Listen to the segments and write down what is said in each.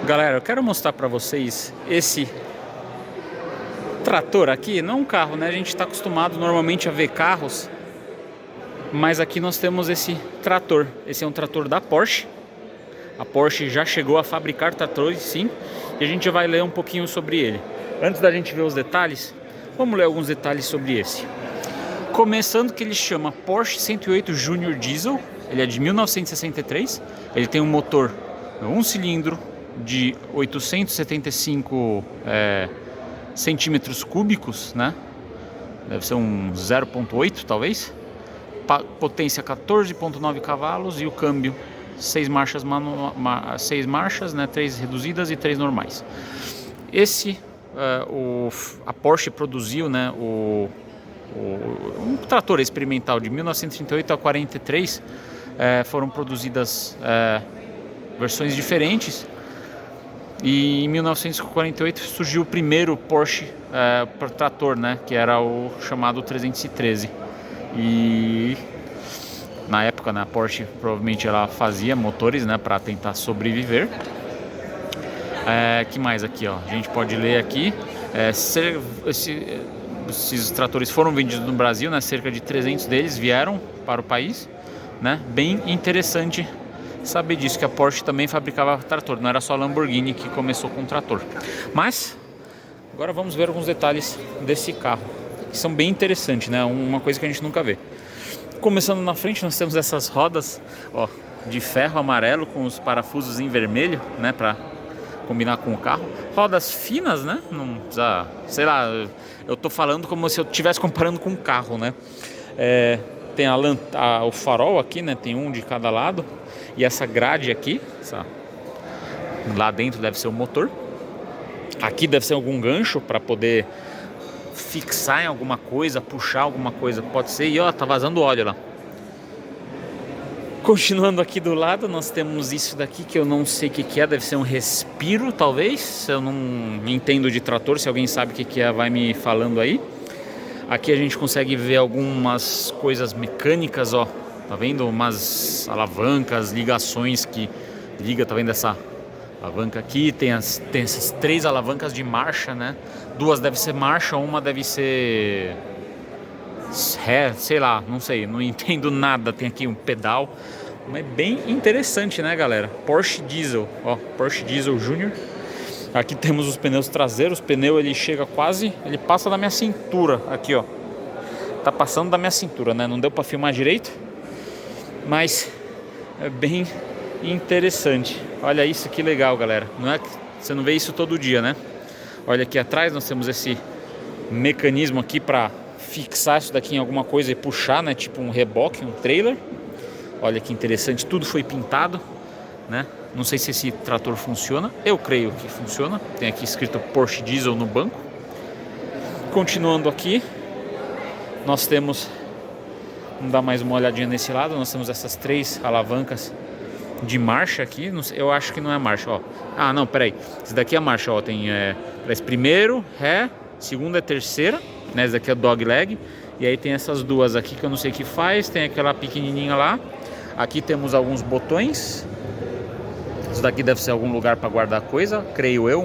Galera, eu quero mostrar para vocês esse trator aqui. Não é um carro, né? A gente está acostumado normalmente a ver carros, mas aqui nós temos esse trator. Esse é um trator da Porsche. A Porsche já chegou a fabricar tratores, sim, e a gente vai ler um pouquinho sobre ele. Antes da gente ver os detalhes, vamos ler alguns detalhes sobre esse. Começando que ele chama Porsche 108 Junior Diesel. Ele é de 1963. Ele tem um motor 1 cilindro de 875 centímetros cúbicos, né? Deve ser um 0.8 talvez. Potência 14.9 cavalos e o câmbio 6 marchas, 6 marchas, né? 3 reduzidas e 3 normais. Esse a Porsche produziu, né, um trator experimental de 1938 a 43. Foram produzidas versões diferentes. E em 1948 surgiu o primeiro Porsche trator, né, que era o chamado 313. E na época, né, a Porsche provavelmente ela fazia motores, né, para tentar sobreviver. Que mais aqui, ó? A gente pode ler aqui. Esses tratores foram vendidos no Brasil, né? Cerca de 300 deles vieram para o país, né? Bem interessante saber disso, que a Porsche também fabricava trator, não era só a Lamborghini que começou com trator. Mas agora vamos ver alguns detalhes desse carro, que são bem interessantes, né? Uma coisa que a gente nunca vê. Começando na frente, nós temos essas rodas, ó, de ferro amarelo com os parafusos em vermelho, né, para combinar com o carro. Rodas finas, né? Não precisa, sei lá, eu tô falando como se eu estivesse comparando com um carro, né? Tem o farol aqui, né? Tem um de cada lado. E essa grade aqui, lá dentro deve ser o motor. Aqui deve ser algum gancho para poder fixar em alguma coisa, puxar alguma coisa, pode ser. E ó, tá vazando óleo lá. Continuando aqui do lado, nós temos isso daqui que eu não sei o que é, deve ser um respiro, talvez. Eu não entendo de trator, se alguém sabe o que é, vai me falando aí. Aqui a gente consegue ver algumas coisas mecânicas, ó. Tá vendo? Umas alavancas, ligações que liga, tá vendo essa alavanca aqui? Tem essas 3 alavancas de marcha, né? 2 devem ser marcha, uma deve ser ré, sei lá, não sei, não entendo nada. Tem aqui um pedal, mas bem interessante, né, galera? Porsche Diesel, ó, Porsche Diesel Junior. Aqui temos os pneus traseiros. O pneu ele chega quase, ele passa da minha cintura aqui, ó. Tá passando da minha cintura, né? Não deu para filmar direito, mas é bem interessante. Olha isso, que legal, galera. Não é que você não vê isso todo dia, né? Olha aqui atrás nós temos esse mecanismo aqui para fixar isso daqui em alguma coisa e puxar, né? Tipo um reboque, um trailer. Olha que interessante, tudo foi pintado, né? Não sei se esse trator funciona, eu creio que funciona. Tem aqui escrito Porsche Diesel no banco. Continuando aqui, nós temos, vamos dar mais uma olhadinha nesse lado, nós temos essas 3 alavancas de marcha aqui. Eu acho que não é marcha, ó. Ah, não, peraí, esse daqui é marcha, ó. Tem parece primeiro, ré, segunda e terceira, né? Esse daqui é dog leg. E aí tem essas 2 aqui que eu não sei o que faz. Tem aquela pequenininha lá. Aqui temos alguns botões. Isso daqui deve ser algum lugar para guardar coisa, creio eu,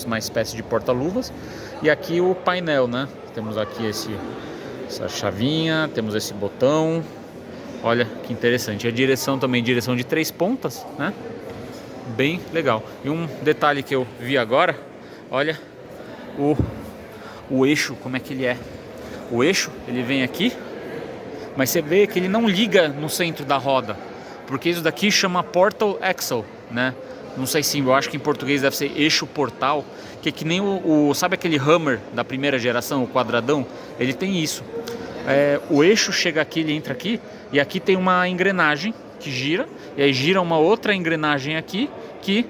uma espécie de porta-luvas. E aqui o painel, né? Temos aqui essa chavinha, temos esse botão. Olha que interessante. A direção também, direção de 3 pontas, né? Bem legal. E um detalhe que eu vi agora, olha o eixo, como é que ele é. O eixo, ele vem aqui, mas você vê que ele não liga no centro da roda, porque isso daqui chama Portal Axle, né? Não sei se, eu acho que em português deve ser eixo portal, que é que nem sabe aquele Hummer da primeira geração, o quadradão? Ele tem isso. O eixo chega aqui, ele entra aqui, e aqui tem uma engrenagem que gira, e aí gira uma outra engrenagem aqui que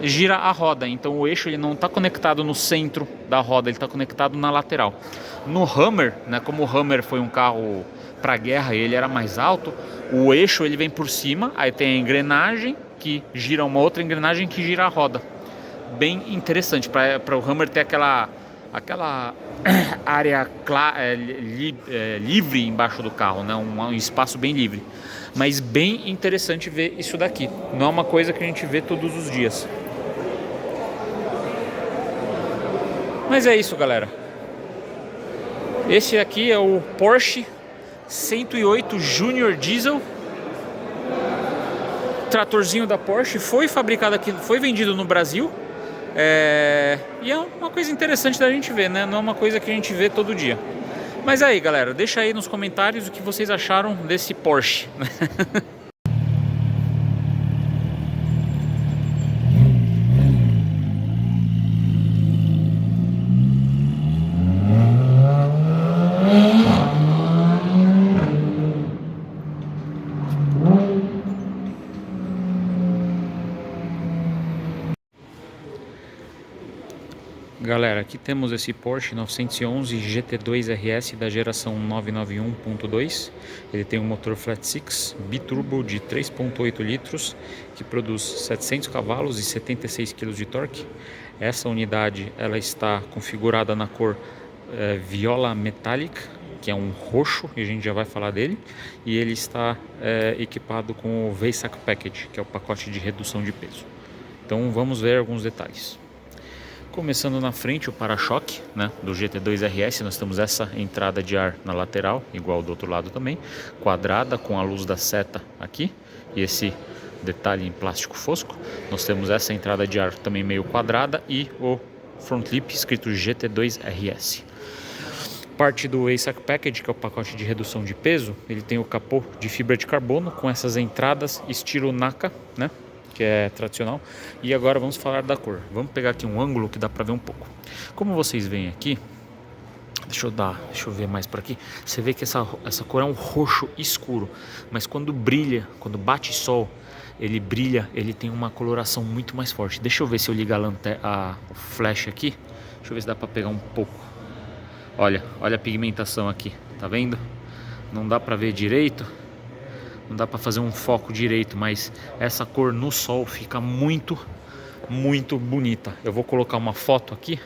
gira a roda. Então o eixo ele não está conectado no centro da roda, ele está conectado na lateral. No Hummer, né, como o Hummer foi um carro para guerra e ele era mais alto, o eixo ele vem por cima, aí tem a engrenagem que gira uma outra engrenagem que gira a roda. Bem interessante para o Hummer ter aquela área livre embaixo do carro, né? Um espaço bem livre. Mas bem interessante ver isso daqui. Não é uma coisa que a gente vê todos os dias. Mas é isso, galera. Esse aqui é o Porsche 108 Junior Diesel. Tratorzinho da Porsche, foi fabricado aqui, foi vendido no Brasil. E é uma coisa interessante da gente ver, né? Não é uma coisa que a gente vê todo dia. Mas aí, galera, deixa aí nos comentários o que vocês acharam desse Porsche. Galera, aqui temos esse Porsche 911 GT2 RS da geração 991.2. Ele tem um motor flat six biturbo de 3.8 litros que produz 700 cavalos e 76 kg de torque. Essa unidade ela está configurada na cor Viola Metallic, que é um roxo, e a gente já vai falar dele. E ele está equipado com o VESAC Package, que é o pacote de redução de peso. Então vamos ver alguns detalhes. Começando na frente, o para-choque, né, do GT2 RS, nós temos essa entrada de ar na lateral, igual do outro lado também, quadrada com a luz da seta aqui, e esse detalhe em plástico fosco. Nós temos essa entrada de ar também meio quadrada e o front lip escrito GT2 RS. Parte do VESAC Package, que é o pacote de redução de peso, ele tem o capô de fibra de carbono com essas entradas estilo NACA, né? Que é tradicional. E agora vamos falar da cor. Vamos pegar aqui um ângulo que dá para ver um pouco. Como vocês veem aqui, deixa eu ver mais por aqui. Você vê que essa cor é um roxo escuro, mas quando brilha, quando bate sol, ele brilha, ele tem uma coloração muito mais forte. Deixa eu ver se eu ligar o flash aqui. Deixa eu ver se dá para pegar um pouco. Olha a pigmentação aqui, tá vendo? Não dá para ver direito. Não dá para fazer um foco direito, mas essa cor no sol fica muito, muito bonita. Eu vou colocar uma foto aqui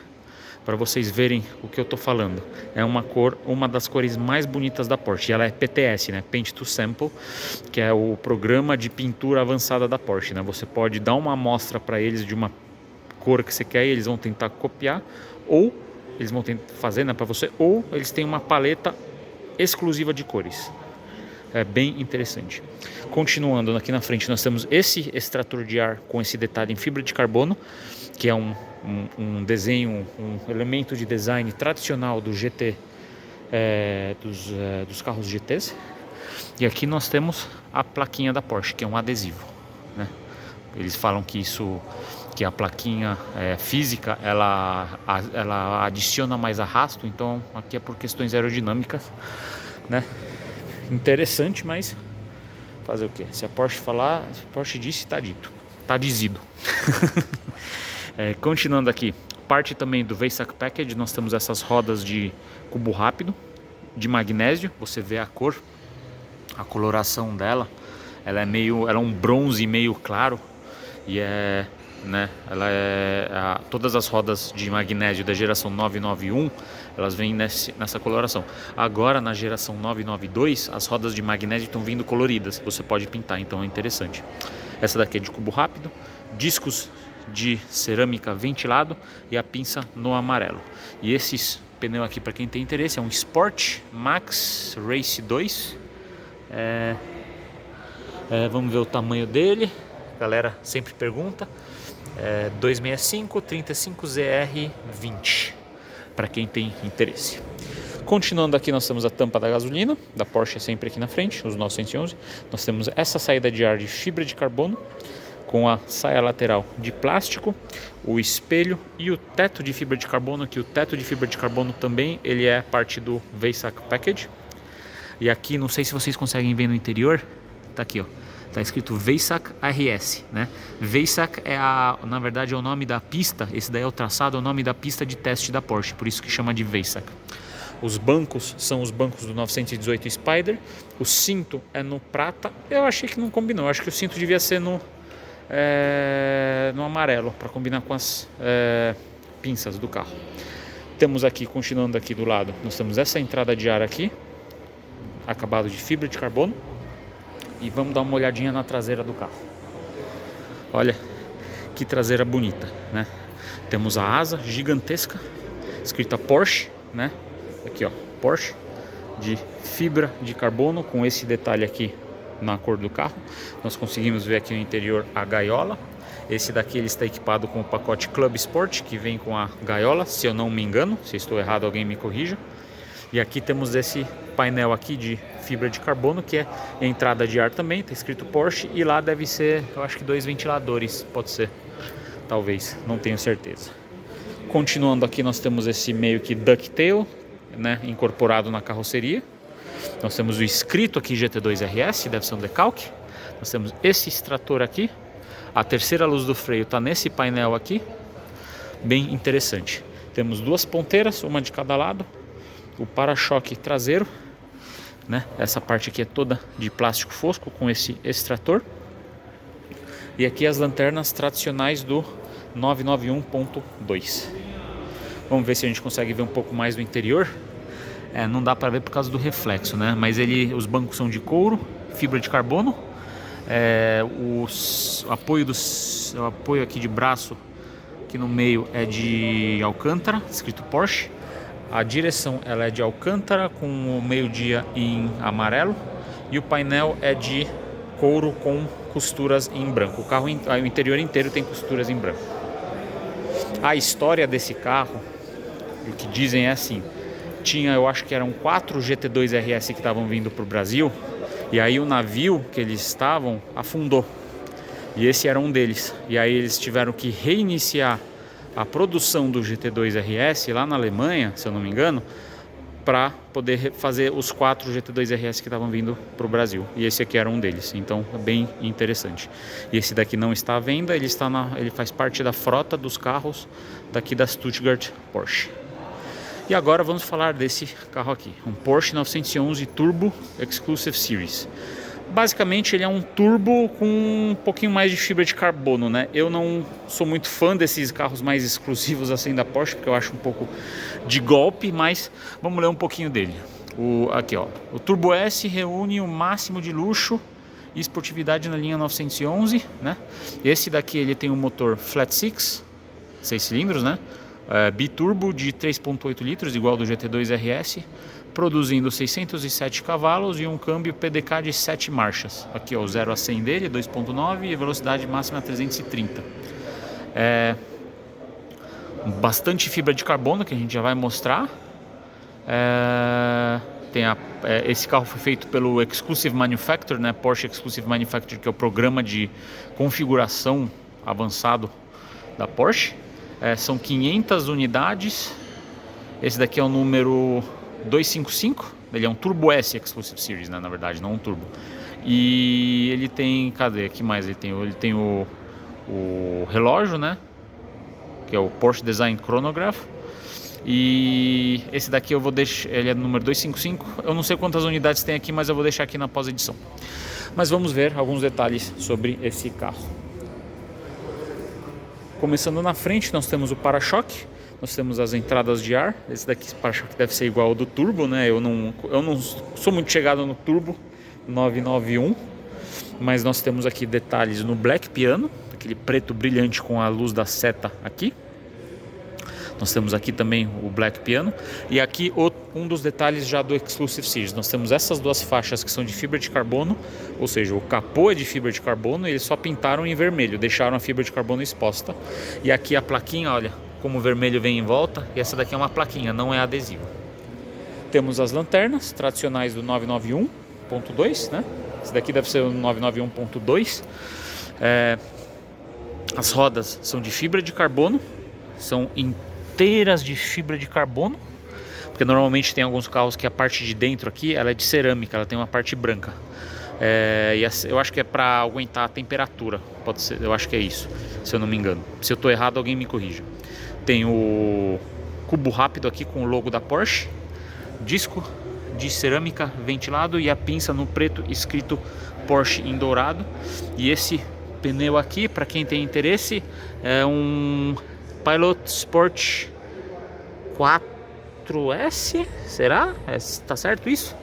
para vocês verem o que eu tô falando. É uma das cores mais bonitas da Porsche. Ela é PTS, né? Paint to Sample, que é o programa de pintura avançada da Porsche, né? Você pode dar uma amostra para eles de uma cor que você quer e eles vão tentar copiar, ou eles vão tentar fazer, né, para você, ou eles têm uma paleta exclusiva de cores. É bem interessante. Continuando aqui na frente, nós temos esse extrator de ar com esse detalhe em fibra de carbono, que é um desenho, um elemento de design tradicional do GT, dos carros GTs. E aqui nós temos a plaquinha da Porsche, que é um adesivo, né? Eles falam que a plaquinha física ela adiciona mais arrasto, então aqui é por questões aerodinâmicas, né? Interessante, mas fazer o que? Se a Porsche falar, se a Porsche disse, está dito, está dizido. Continuando aqui, parte também do VESAC Package, nós temos essas rodas de cubo rápido, de magnésio. Você vê a cor, a coloração dela, ela é um bronze meio claro, e né, todas as rodas de magnésio da geração 991, elas vêm nessa coloração. Agora na geração 992 as rodas de magnésio estão vindo coloridas, você pode pintar, então é interessante. Essa daqui é de cubo rápido, discos de cerâmica ventilado e a pinça no amarelo. E esses pneu aqui, para quem tem interesse, é um Sport Max Race 2. Vamos ver o tamanho dele, a galera sempre pergunta. 265 35 ZR 20, para quem tem interesse. Continuando aqui, nós temos a tampa da gasolina da Porsche, sempre aqui na frente, os 911. Nós temos essa saída de ar de fibra de carbono com a saia lateral de plástico, o espelho e o teto de fibra de carbono, que o teto de fibra de carbono também ele é parte do VESAC Package. E aqui, não sei se vocês conseguem ver no interior, tá aqui, ó. Tá escrito VESAC RS, né? VESAC na verdade é o nome da pista. Esse daí é o traçado, é o nome da pista de teste da Porsche, por isso que chama de VESAC. Os bancos são os bancos do 918 Spider. O cinto é no prata. Eu achei que não combinou. Eu acho que o cinto devia ser no amarelo, para combinar com as pinças do carro. Temos aqui, continuando aqui do lado, nós temos essa entrada de ar aqui, acabado de fibra de carbono. E vamos dar uma olhadinha na traseira do carro. Olha que traseira bonita, né? Temos a asa gigantesca, escrita Porsche, né? Aqui ó, Porsche, de fibra de carbono, com esse detalhe aqui na cor do carro. Nós conseguimos ver aqui no interior a gaiola. Esse daqui ele está equipado com o pacote Club Sport, que vem com a gaiola, se eu não me engano. Se estou errado, alguém me corrija. E aqui temos esse painel aqui de fibra de carbono, que é entrada de ar também, está escrito Porsche. E lá deve ser, eu acho que 2 ventiladores, pode ser, talvez, não tenho certeza. Continuando aqui, nós temos esse meio que ducktail, né, incorporado na carroceria. Nós temos o escrito aqui GT2 RS, deve ser um decalque. Nós temos esse extrator aqui. A terceira luz do freio está nesse painel aqui, bem interessante. Temos 2 ponteiras, uma de cada lado. O para-choque traseiro, né? Essa parte aqui é toda de plástico fosco com esse extrator. E aqui as lanternas tradicionais do 991.2. Vamos ver se a gente consegue ver um pouco mais do interior. Não dá para ver por causa do reflexo, né? Mas os bancos são de couro, fibra de carbono. O apoio aqui de braço aqui no meio é de alcântara, escrito Porsche. A direção ela é de alcântara com o meio-dia em amarelo. E o painel é de couro com costuras em branco. O interior inteiro tem costuras em branco. A história desse carro, o que dizem é assim: eu acho que eram 4 GT2 RS que estavam vindo para o Brasil, e aí o navio que eles estavam afundou, e esse era um deles, e aí eles tiveram que reiniciar a produção do GT2 RS lá na Alemanha, se eu não me engano, para poder fazer os 4 GT2 RS que estavam vindo para o Brasil, e esse aqui era um deles. Então é bem interessante. E esse daqui não está à venda, ele faz parte da frota dos carros daqui da Stuttgart Porsche. E agora vamos falar desse carro aqui, um Porsche 911 Turbo Exclusive Series. Basicamente ele é um turbo com um pouquinho mais de fibra de carbono, né? Eu não sou muito fã desses carros mais exclusivos assim da Porsche, porque eu acho um pouco de golpe, mas vamos ler um pouquinho dele. Aqui ó, o Turbo S reúne o máximo de luxo e esportividade na linha 911, né? Esse daqui ele tem um motor Flat Six, 6 cilindros, né? Biturbo de 3.8 litros, igual do GT2 RS, produzindo 607 cavalos e um câmbio PDK de 7 marchas. Aqui ó, o 0 a 100 dele, 2.9, e a velocidade máxima 330. Bastante fibra de carbono, que a gente já vai mostrar. Esse carro foi feito pelo Exclusive Manufacturer, né? Porsche Exclusive Manufacturer, que é o programa de configuração avançado da Porsche. São 500 unidades. Esse daqui é o número 255. Ele é um Turbo S Exclusive Series, né? Na verdade, não um turbo. E ele tem, cadê? Que mais ele tem? Ele tem o relógio, né? Que é o Porsche Design Chronograph. E esse daqui eu vou deixar, ele é o número 255. Eu não sei quantas unidades tem aqui, mas eu vou deixar aqui na pós-edição. Mas vamos ver alguns detalhes sobre esse carro. Começando na frente, nós temos o para-choque, nós temos as entradas de ar. Esse daqui, para-choque, deve ser igual ao do turbo, né? Eu não sou muito chegado no turbo 991, mas nós temos aqui detalhes no black piano, aquele preto brilhante com a luz da seta aqui. Nós temos aqui também o black piano, e aqui um dos detalhes já do Exclusive Series. Nós temos essas 2 faixas que são de fibra de carbono, ou seja, o capô é de fibra de carbono e eles só pintaram em vermelho, deixaram a fibra de carbono exposta. E aqui a plaquinha, olha como o vermelho vem em volta, e essa daqui é uma plaquinha, não é adesivo. Temos as lanternas tradicionais do 991.2, né? Esse daqui deve ser o 991.2. As rodas são de fibra de carbono, são inteiras de fibra de carbono, porque normalmente tem alguns carros que a parte de dentro aqui ela é de cerâmica, ela tem uma parte branca. Eu acho que é para aguentar a temperatura, pode ser, eu acho que é isso, se eu não me engano. Se eu estou errado, alguém me corrija. Tem o cubo rápido aqui com o logo da Porsche, disco de cerâmica ventilado e a pinça no preto escrito Porsche em dourado. E esse pneu aqui, para quem tem interesse, é um Pilot Sport 4S, será? Tá certo isso?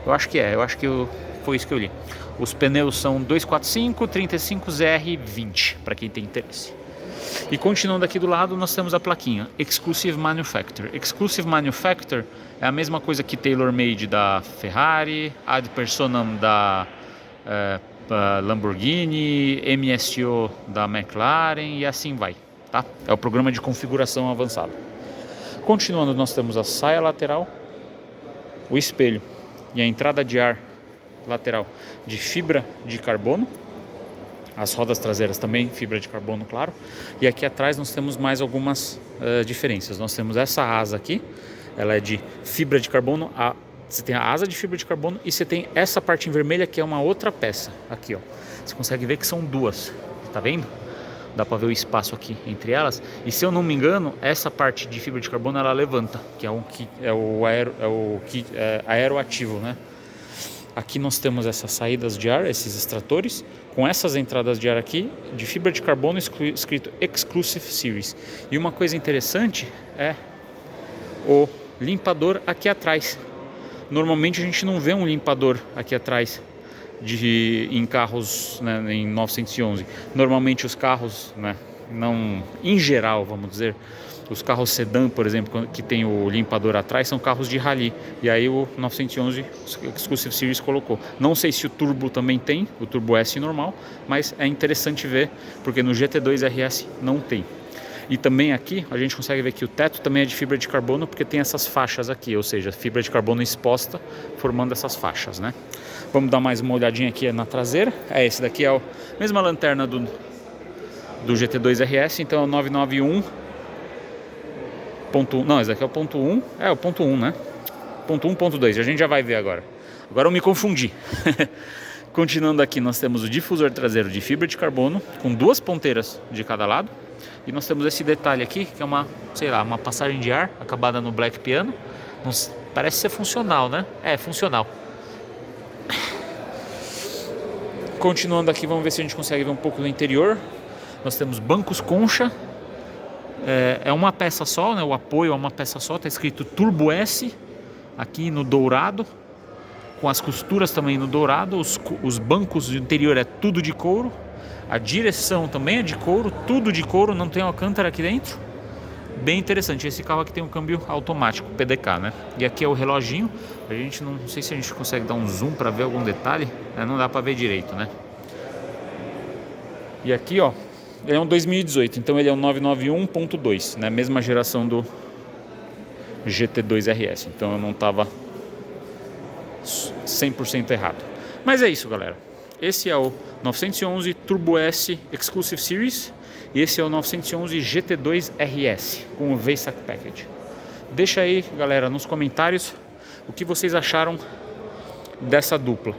Eu acho que foi isso que eu li. Os pneus são 245 35 ZR 20, para quem tem interesse. E continuando aqui do lado, nós temos a plaquinha Exclusive Manufacturer. Exclusive Manufacturer é a mesma coisa que Tailor Made da Ferrari, Ad Personam da Lamborghini, MSO da McLaren e assim vai, tá? É o programa de configuração avançado. Continuando, nós temos a saia lateral, o espelho e a entrada de ar lateral de fibra de carbono. As rodas traseiras também, fibra de carbono, claro. E aqui atrás nós temos mais algumas diferenças. Nós temos essa asa aqui, ela é de fibra de carbono. Você tem a asa de fibra de carbono e você tem essa parte em vermelha que é uma outra peça. Aqui, ó. Você consegue ver que são duas, tá vendo? Dá para ver o espaço aqui entre elas. E se eu não me engano, essa parte de fibra de carbono ela levanta, que é aeroativo, né? Aqui nós temos essas saídas de ar, esses extratores, com essas entradas de ar aqui, de fibra de carbono escrito Exclusive Series. E uma coisa interessante é o limpador aqui atrás. Normalmente a gente não vê um limpador aqui atrás em carros, né, em 911. Normalmente os carros, né, não, em geral, vamos dizer, os carros sedã, por exemplo, que tem o limpador atrás, são carros de rally. E aí o 911 Exclusive Series colocou. Não sei se o Turbo também tem, o Turbo S normal, mas é interessante ver, porque no GT2 RS não tem. E também aqui a gente consegue ver que o teto também é de fibra de carbono, porque tem essas faixas aqui, ou seja, fibra de carbono exposta, formando essas faixas, né? Vamos dar mais uma olhadinha aqui na traseira. Esse daqui é a mesma lanterna do GT2 RS, então é o 991. Não, esse daqui é o ponto 1. É o ponto 1, né? Ponto 1, ponto 2. A gente já vai ver agora. Agora eu me confundi. Continuando aqui, nós temos o difusor traseiro de fibra de carbono, com duas ponteiras de cada lado. E nós temos esse detalhe aqui, que é uma, sei lá, uma passagem de ar acabada no black piano. Parece ser funcional, né? É, funcional. Continuando aqui, vamos ver se a gente consegue ver um pouco do interior. Nós temos bancos concha. É uma peça só, né? O apoio é uma peça só. Está escrito Turbo S aqui no dourado, com as costuras também no dourado. Os bancos do interior é tudo de couro. A direção também é de couro, tudo de couro, não tem alcântara aqui dentro. Bem interessante. Esse carro aqui tem um câmbio automático, PDK, né? E aqui é o reloginho. A gente não sei se a gente consegue dar um zoom para ver algum detalhe. Não dá para ver direito, né? E aqui, ó, ele é um 2018, então ele é um 991.2, né? Mesma geração do GT2 RS. Então eu não estava 100% errado. Mas é isso, galera. Esse é o 911 Turbo S Exclusive Series e esse é o 911 GT2 RS com o VSAC Package. Deixa aí, galera, nos comentários o que vocês acharam dessa dupla.